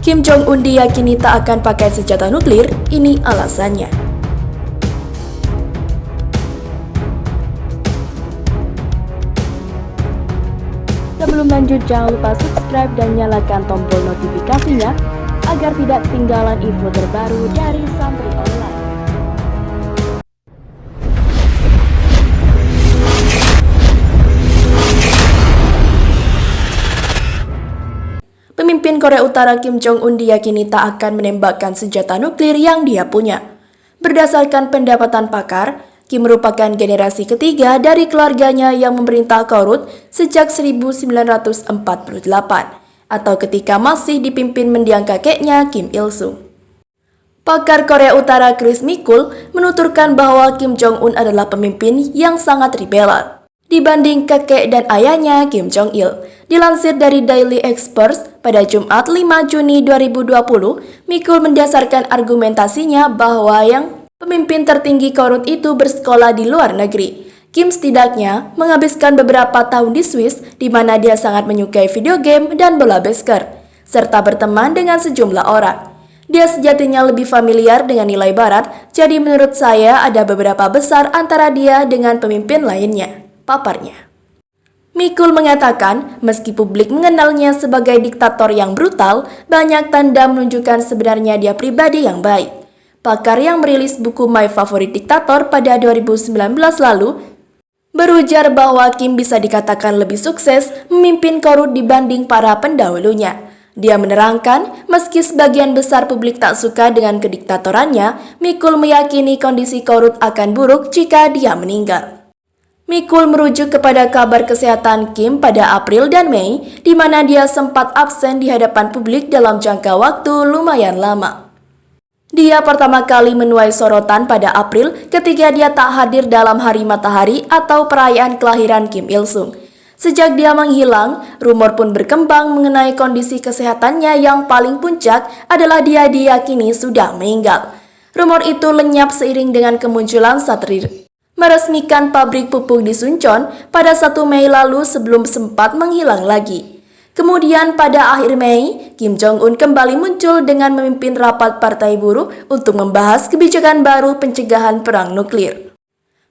Kim Jong-un diyakini tak akan pakai senjata nuklir, ini alasannya. Sebelum lanjut, jangan lupa subscribe dan nyalakan tombol notifikasinya agar tidak ketinggalan info terbaru dari Santri Online. Pemimpin Korea Utara Kim Jong-un diyakini tak akan menembakkan senjata nuklir yang dia punya. Berdasarkan pendapatan pakar, Kim merupakan generasi ketiga dari keluarganya yang memerintah Korut sejak 1948, atau ketika masih dipimpin mendiang kakeknya Kim Il-sung. Pakar Korea Utara Chris Mikul menuturkan bahwa Kim Jong-un adalah pemimpin yang sangat liberal dibanding kakek dan ayahnya Kim Jong-il. Dilansir dari Daily Express, pada Jumat 5 Juni 2020, Mikul mendasarkan argumentasinya bahwa yang pemimpin tertinggi Korut itu bersekolah di luar negeri. Kim setidaknya menghabiskan beberapa tahun di Swiss, di mana dia sangat menyukai video game dan bola basket, serta berteman dengan sejumlah orang. Dia sejatinya lebih familiar dengan nilai barat, jadi menurut saya ada beberapa besar antara dia dengan pemimpin lainnya, paparnya. Mikul mengatakan, meski publik mengenalnya sebagai diktator yang brutal, banyak tanda menunjukkan sebenarnya dia pribadi yang baik. Pakar yang merilis buku My Favorite Dictator pada 2019 lalu berujar bahwa Kim bisa dikatakan lebih sukses memimpin Korut dibanding para pendahulunya. Dia menerangkan, meski sebagian besar publik tak suka dengan kediktatorannya, Mikul meyakini kondisi Korut akan buruk jika dia meninggal. Mikul merujuk kepada kabar kesehatan Kim pada April dan Mei, di mana dia sempat absen di hadapan publik dalam jangka waktu lumayan lama. Dia pertama kali menuai sorotan pada April ketika dia tak hadir dalam Hari Matahari atau perayaan kelahiran Kim Il-sung. Sejak dia menghilang, rumor pun berkembang mengenai kondisi kesehatannya yang paling puncak adalah dia diyakini sudah meninggal. Rumor itu lenyap seiring dengan kemunculan satelit meresmikan pabrik pupuk di Suncheon pada 1 Mei lalu sebelum sempat menghilang lagi. Kemudian pada akhir Mei, Kim Jong-un kembali muncul dengan memimpin rapat Partai Buruh untuk membahas kebijakan baru pencegahan perang nuklir.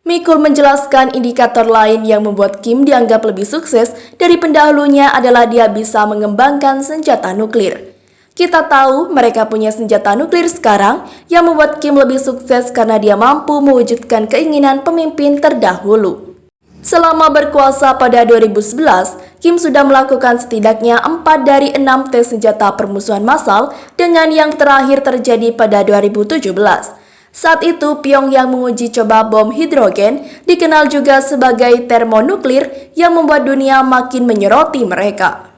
Mikul menjelaskan indikator lain yang membuat Kim dianggap lebih sukses dari pendahulunya adalah dia bisa mengembangkan senjata nuklir. Kita tahu mereka punya senjata nuklir sekarang yang membuat Kim lebih sukses karena dia mampu mewujudkan keinginan pemimpin terdahulu. Selama berkuasa pada 2011, Kim sudah melakukan setidaknya 4 dari 6 tes senjata permusuhan massal dengan yang terakhir terjadi pada 2017. Saat itu, Pyongyang menguji coba bom hidrogen, dikenal juga sebagai termonuklir, yang membuat dunia makin menyoroti mereka.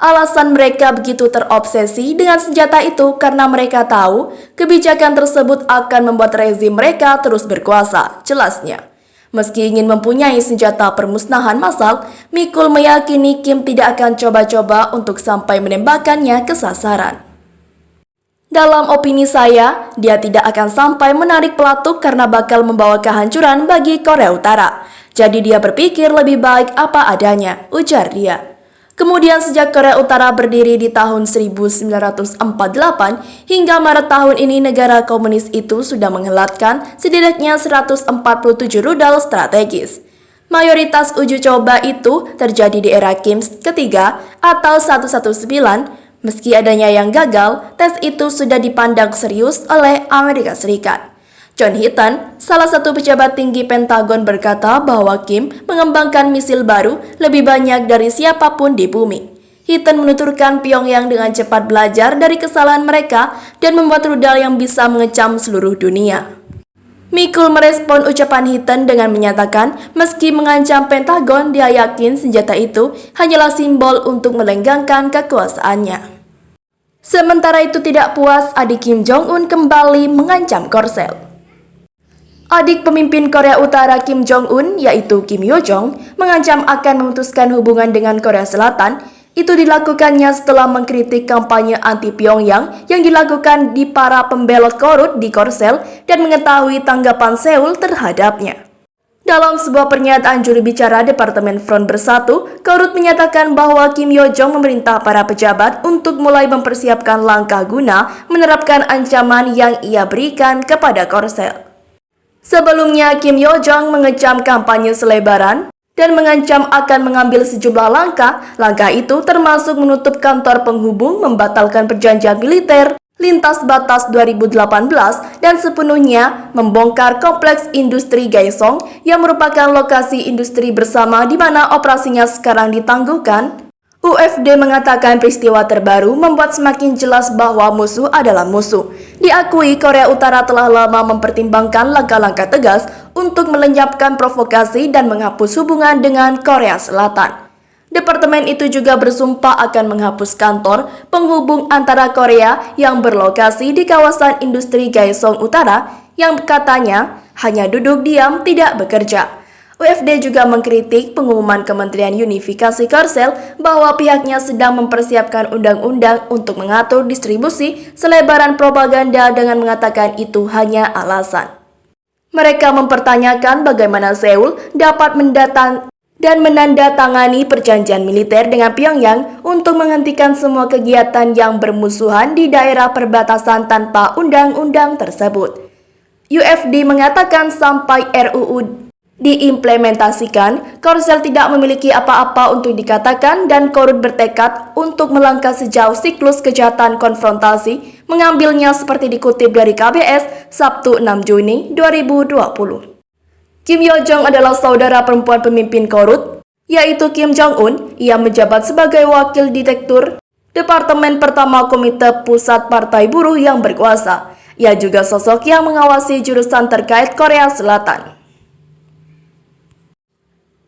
Alasan mereka begitu terobsesi dengan senjata itu karena mereka tahu kebijakan tersebut akan membuat rezim mereka terus berkuasa, jelasnya. Meski ingin mempunyai senjata permusnahan massal, Mikul meyakini Kim tidak akan coba-coba untuk sampai menembakkannya ke sasaran. Dalam opini saya, dia tidak akan sampai menarik pelatuk karena bakal membawa kehancuran bagi Korea Utara. Jadi dia berpikir lebih baik apa adanya, ujar dia. Kemudian sejak Korea Utara berdiri di tahun 1948 hingga Maret tahun ini negara komunis itu sudah menghelatkan setidaknya 147 rudal strategis. Mayoritas uji coba itu terjadi di era Kim ketiga atau 119. Meski adanya yang gagal, tes itu sudah dipandang serius oleh Amerika Serikat. John Hitton, salah satu pejabat tinggi Pentagon, berkata bahwa Kim mengembangkan misil baru lebih banyak dari siapapun di bumi. Hitton menuturkan Pyongyang dengan cepat belajar dari kesalahan mereka dan membuat rudal yang bisa mengecam seluruh dunia. Mikul merespon ucapan Hitton dengan menyatakan meski mengancam Pentagon, dia yakin senjata itu hanyalah simbol untuk melenggangkan kekuasaannya. Sementara itu tidak puas, adik Kim Jong-un kembali mengancam Korsel. Adik pemimpin Korea Utara Kim Jong-un, yaitu Kim Yo-jong, mengancam akan memutuskan hubungan dengan Korea Selatan. Itu dilakukannya setelah mengkritik kampanye anti Pyongyang yang dilakukan di para pembelot Korut di Korsel dan mengetahui tanggapan Seoul terhadapnya. Dalam sebuah pernyataan juru bicara Departemen Front Bersatu, Korut menyatakan bahwa Kim Yo Jong memerintah para pejabat untuk mulai mempersiapkan langkah guna menerapkan ancaman yang ia berikan kepada Korsel. Sebelumnya, Kim Yo Jong mengecam kampanye selebaran dan mengancam akan mengambil sejumlah langkah. Langkah itu termasuk menutup kantor penghubung, membatalkan perjanjian militer lintas batas 2018 dan sepenuhnya membongkar kompleks industri Gaesong yang merupakan lokasi industri bersama di mana operasinya sekarang ditangguhkan. UFD mengatakan peristiwa terbaru membuat semakin jelas bahwa musuh adalah musuh. Diakui Korea Utara telah lama mempertimbangkan langkah-langkah tegas untuk melenyapkan provokasi dan menghapus hubungan dengan Korea Selatan. Departemen itu juga bersumpah akan menghapus kantor penghubung antara Korea yang berlokasi di kawasan industri Gaesong Utara yang katanya hanya duduk diam tidak bekerja. UFD juga mengkritik pengumuman Kementerian Unifikasi Korsel bahwa pihaknya sedang mempersiapkan undang-undang untuk mengatur distribusi selebaran propaganda dengan mengatakan itu hanya alasan. Mereka mempertanyakan bagaimana Seoul dapat menandatangani perjanjian militer dengan Pyongyang untuk menghentikan semua kegiatan yang bermusuhan di daerah perbatasan tanpa undang-undang tersebut. UFD mengatakan sampai RUU diimplementasikan, Korsel tidak memiliki apa-apa untuk dikatakan dan Korut bertekad untuk melangkah sejauh siklus kejahatan konfrontasi mengambilnya seperti dikutip dari KBS Sabtu 6 Juni 2020. Kim Yo Jong adalah saudara perempuan pemimpin Korut, yaitu Kim Jong Un. Ia menjabat sebagai wakil direktur Departemen Pertama Komite Pusat Partai Buruh yang berkuasa. Ia juga sosok yang mengawasi jurusan terkait Korea Selatan.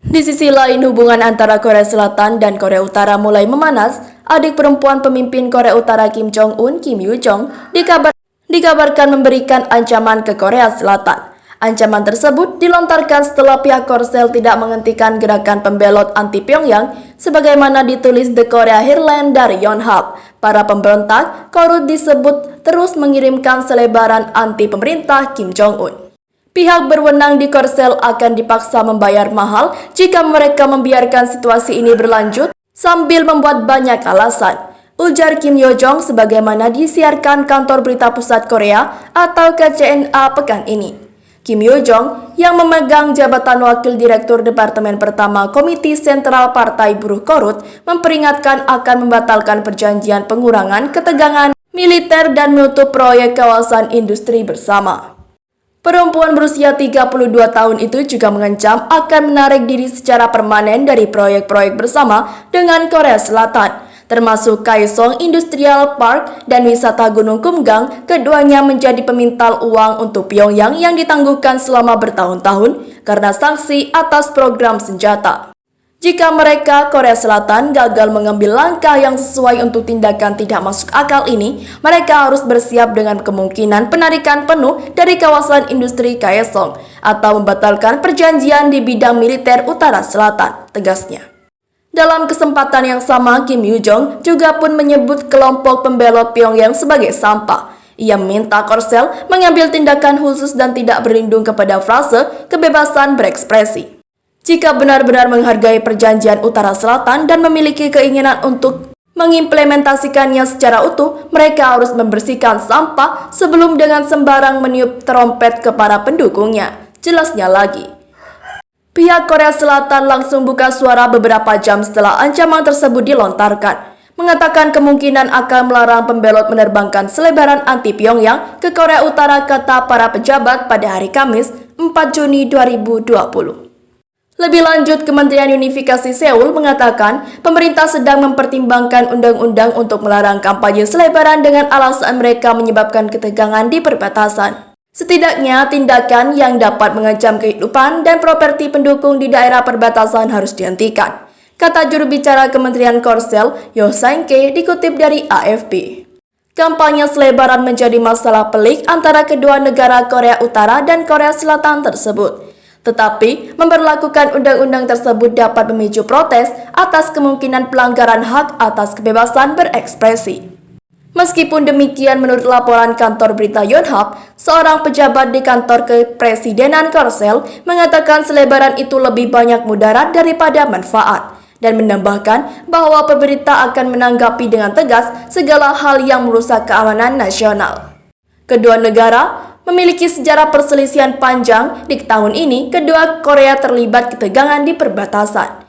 Di sisi lain, hubungan antara Korea Selatan dan Korea Utara mulai memanas. Adik perempuan pemimpin Korea Utara Kim Jong Un, Kim Yoo Jong, dikabarkan memberikan ancaman ke Korea Selatan. Ancaman tersebut dilontarkan setelah pihak Korsel tidak menghentikan gerakan pembelot anti Pyongyang, sebagaimana ditulis The Korea Herald dari Yonhap. Para pemberontak Korut disebut terus mengirimkan selebaran anti pemerintah Kim Jong Un. Pihak berwenang di Korsel akan dipaksa membayar mahal jika mereka membiarkan situasi ini berlanjut sambil membuat banyak alasan, ujar Kim Yo Jong sebagaimana disiarkan kantor berita pusat Korea atau KCNA pekan ini. Kim Yo Jong yang memegang jabatan wakil direktur Departemen Pertama Komite Sentral Partai Buruh Korut memperingatkan akan membatalkan perjanjian pengurangan ketegangan militer dan menutup proyek kawasan industri bersama. Perempuan berusia 32 tahun itu juga mengancam akan menarik diri secara permanen dari proyek-proyek bersama dengan Korea Selatan, termasuk Kaesong Industrial Park dan wisata Gunung Kumgang. Keduanya menjadi pemintal uang untuk Pyongyang yang ditangguhkan selama bertahun-tahun karena sanksi atas program senjata. Jika mereka, Korea Selatan, gagal mengambil langkah yang sesuai untuk tindakan tidak masuk akal ini, mereka harus bersiap dengan kemungkinan penarikan penuh dari kawasan industri Kaesong atau membatalkan perjanjian di bidang militer Utara Selatan, tegasnya. Dalam kesempatan yang sama, Kim Yoo Jong juga pun menyebut kelompok pembelot Pyongyang sebagai sampah. Ia meminta Korsel mengambil tindakan khusus dan tidak berlindung kepada frase kebebasan berekspresi. Jika benar-benar menghargai perjanjian Utara Selatan dan memiliki keinginan untuk mengimplementasikannya secara utuh, mereka harus membersihkan sampah sebelum dengan sembarang meniup trompet ke para pendukungnya. Jelasnya lagi. Pihak Korea Selatan langsung buka suara beberapa jam setelah ancaman tersebut dilontarkan, mengatakan kemungkinan akan melarang pembelot menerbangkan selebaran anti Pyongyang ke Korea Utara, kata para pejabat pada hari Kamis 4 Juni 2020. Lebih lanjut, Kementerian Unifikasi Seoul mengatakan pemerintah sedang mempertimbangkan undang-undang untuk melarang kampanye selebaran dengan alasan mereka menyebabkan ketegangan di perbatasan. Setidaknya, tindakan yang dapat mengancam kehidupan dan properti pendukung di daerah perbatasan harus dihentikan, kata juru bicara Kementerian Korsel, Yo Sang-ke, dikutip dari AFP. Kampanye selebaran menjadi masalah pelik antara kedua negara Korea Utara dan Korea Selatan tersebut. Tetapi, memberlakukan undang-undang tersebut dapat memicu protes atas kemungkinan pelanggaran hak atas kebebasan berekspresi. Meskipun demikian, menurut laporan kantor berita Yonhap, seorang pejabat di kantor kepresidenan Korsel mengatakan selebaran itu lebih banyak mudarat daripada manfaat, dan menambahkan bahwa pemerintah akan menanggapi dengan tegas segala hal yang merusak keamanan nasional. Kedua negara memiliki sejarah perselisihan panjang. Di tahun ini, kedua Korea terlibat ketegangan di perbatasan.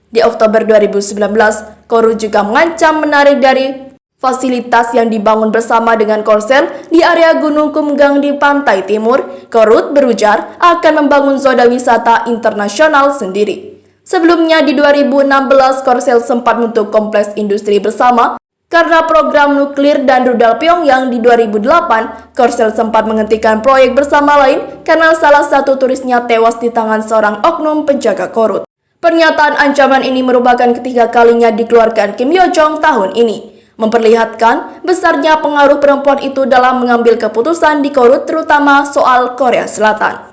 Di Oktober 2019, Korut juga mengancam menarik dari fasilitas yang dibangun bersama dengan Korsel di area Gunung Kumgang di pantai timur. Korut berujar akan membangun zona wisata internasional sendiri. Sebelumnya di 2016, Korsel sempat membentuk kompleks industri bersama karena program nuklir dan rudal Pyongyang. Di 2008, Korsel sempat menghentikan proyek bersama lain karena salah satu turisnya tewas di tangan seorang oknum penjaga Korut. Pernyataan ancaman ini merupakan ketiga kalinya dikeluarkan Kim Yo Jong tahun ini, memperlihatkan besarnya pengaruh perempuan itu dalam mengambil keputusan di Korut, terutama soal Korea Selatan.